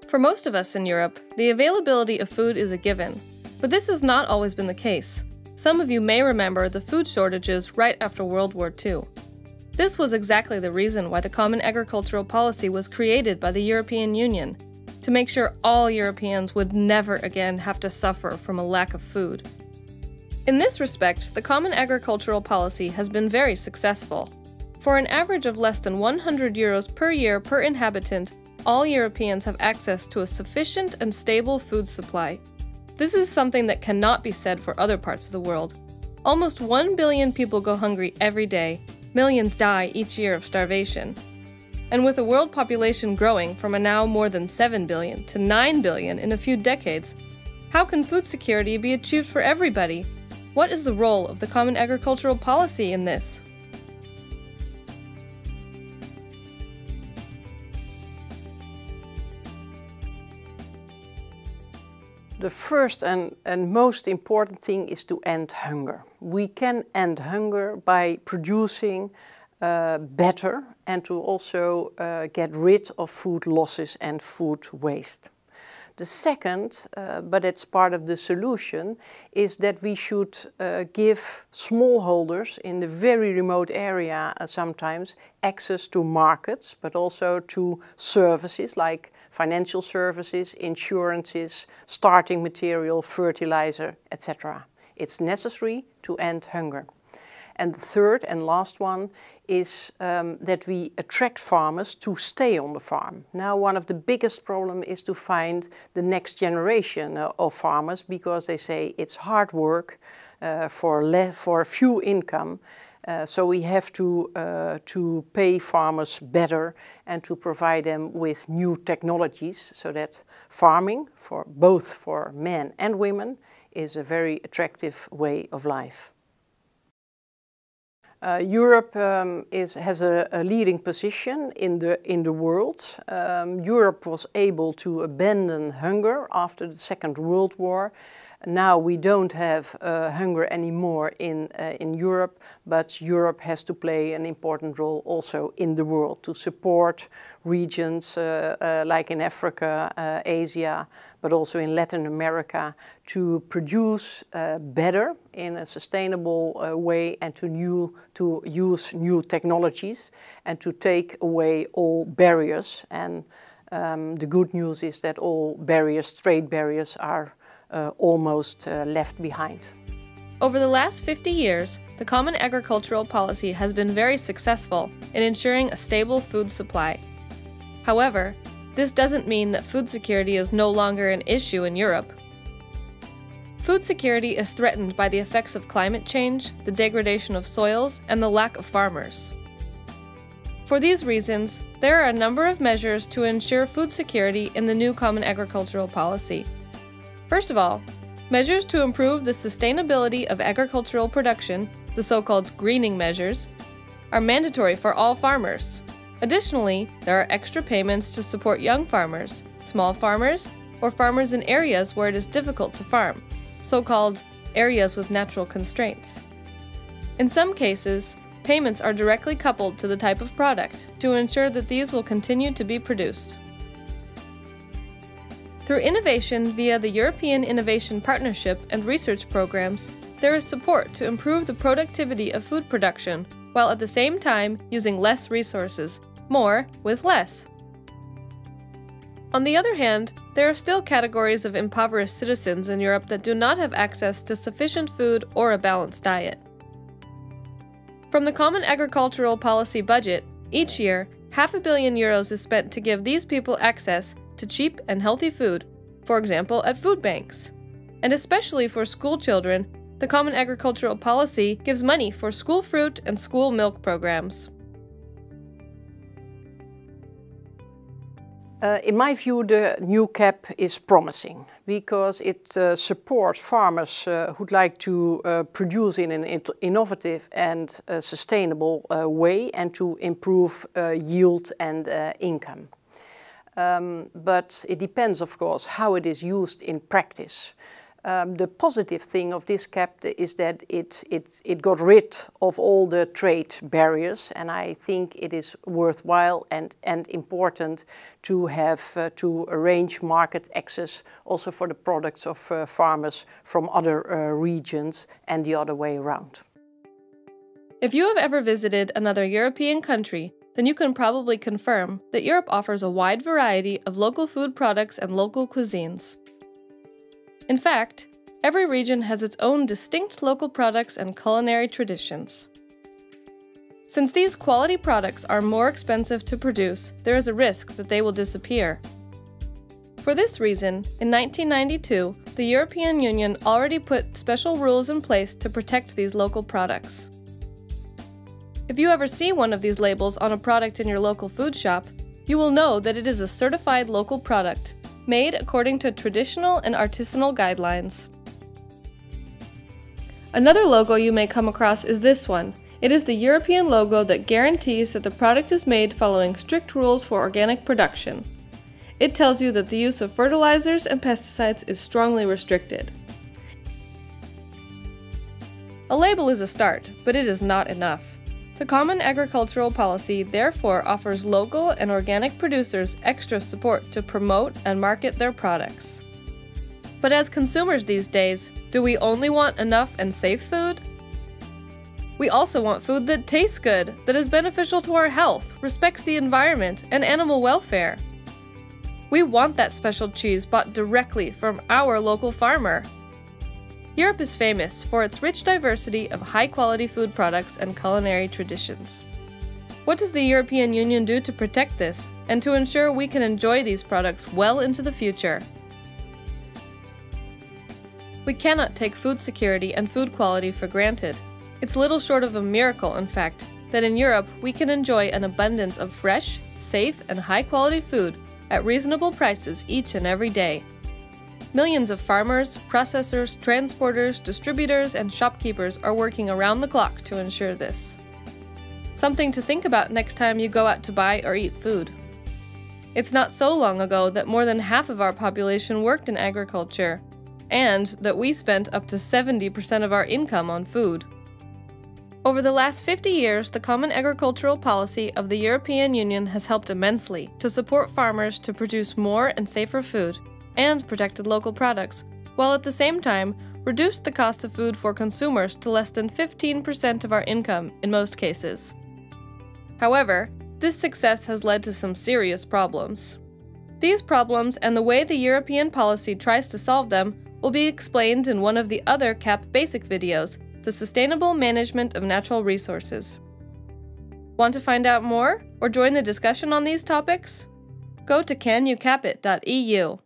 For most of us in Europe, the availability of food is a given, but this has not always been the case. Some of you may remember the food shortages right after World War II. This was exactly the reason why the Common Agricultural Policy was created by the European Union, to make sure all Europeans would never again have to suffer from a lack of food. In this respect, the Common Agricultural Policy has been very successful. For an average of less than 100 euros per year per inhabitant, all Europeans have access to a sufficient and stable food supply. This is something that cannot be said for other parts of the world. Almost 1 billion people go hungry every day. Millions die each year of starvation. And with the world population growing from a now more than 7 billion to 9 billion in a few decades, how can food security be achieved for everybody? What is the role of the Common Agricultural Policy in this? The first and most important thing is to end hunger. We can end hunger by producing better and to also get rid of food losses and food waste. The second, but it's part of the solution, is that we should give smallholders in the very remote area sometimes access to markets, but also to services like financial services, insurances, starting material, fertilizer, etc. It's necessary to end hunger. And the third and last one is that we attract farmers to stay on the farm. Now, one of the biggest problems is to find the next generation of farmers, because they say it's hard work for few income. So we have to pay farmers better and to provide them with new technologies, so that farming, for both men and women, is a very attractive way of life. Europe has a leading position in the world. Europe was able to abandon hunger after the Second World War. Now we don't have hunger anymore in Europe, but Europe has to play an important role also in the world to support regions like in Africa, Asia, but also in Latin America, to produce better in a sustainable way and to use new technologies and to take away all barriers. And the good news is that all barriers, trade barriers, are almost left behind. Over the last 50 years, the Common Agricultural Policy has been very successful in ensuring a stable food supply. However, this doesn't mean that food security is no longer an issue in Europe. Food security is threatened by the effects of climate change, the degradation of soils, and the lack of farmers. For these reasons, there are a number of measures to ensure food security in the new Common Agricultural Policy. First of all, measures to improve the sustainability of agricultural production, the so-called greening measures, are mandatory for all farmers. Additionally, there are extra payments to support young farmers, small farmers, or farmers in areas where it is difficult to farm, so-called areas with natural constraints. In some cases, payments are directly coupled to the type of product to ensure that these will continue to be produced. Through innovation via the European Innovation Partnership and research programs, there is support to improve the productivity of food production, while at the same time using less resources, more with less. On the other hand, there are still categories of impoverished citizens in Europe that do not have access to sufficient food or a balanced diet. From the Common Agricultural Policy budget, each year, €500 million is spent to give these people access to cheap and healthy food, for example at food banks. And especially for school children, the Common Agricultural Policy gives money for school fruit and school milk programs. In my view, the new CAP is promising because it supports farmers who'd like to produce in an innovative and sustainable way and to improve yield and income. But it depends, of course, how it is used in practice. The positive thing of this cap is that it got rid of all the trade barriers, and I think it is worthwhile and important to have to arrange market access also for the products of farmers from other regions and the other way around. If you have ever visited another European country, then you can probably confirm that Europe offers a wide variety of local food products and local cuisines. In fact, every region has its own distinct local products and culinary traditions. Since these quality products are more expensive to produce, there is a risk that they will disappear. For this reason, in 1992, the European Union already put special rules in place to protect these local products. If you ever see one of these labels on a product in your local food shop, you will know that it is a certified local product, made according to traditional and artisanal guidelines. Another logo you may come across is this one. It is the European logo that guarantees that the product is made following strict rules for organic production. It tells you that the use of fertilizers and pesticides is strongly restricted. A label is a start, but it is not enough. The Common Agricultural Policy therefore offers local and organic producers extra support to promote and market their products. But as consumers these days, do we only want enough and safe food? We also want food that tastes good, that is beneficial to our health, respects the environment, and animal welfare. We want that special cheese bought directly from our local farmer. Europe is famous for its rich diversity of high-quality food products and culinary traditions. What does the European Union do to protect this and to ensure we can enjoy these products well into the future? We cannot take food security and food quality for granted. It's little short of a miracle, in fact, that in Europe we can enjoy an abundance of fresh, safe, and high-quality food at reasonable prices each and every day. Millions of farmers, processors, transporters, distributors, and shopkeepers are working around the clock to ensure this. Something to think about next time you go out to buy or eat food. It's not so long ago that more than half of our population worked in agriculture, and that we spent up to 70% of our income on food. Over the last 50 years, the Common Agricultural Policy of the European Union has helped immensely to support farmers to produce more and safer food, and protected local products, while at the same time reduced the cost of food for consumers to less than 15% of our income in most cases. However, this success has led to some serious problems. These problems and the way the European policy tries to solve them will be explained in one of the other CAP Basic videos, the Sustainable Management of Natural Resources. Want to find out more or join the discussion on these topics? Go to canyoukapit.eu.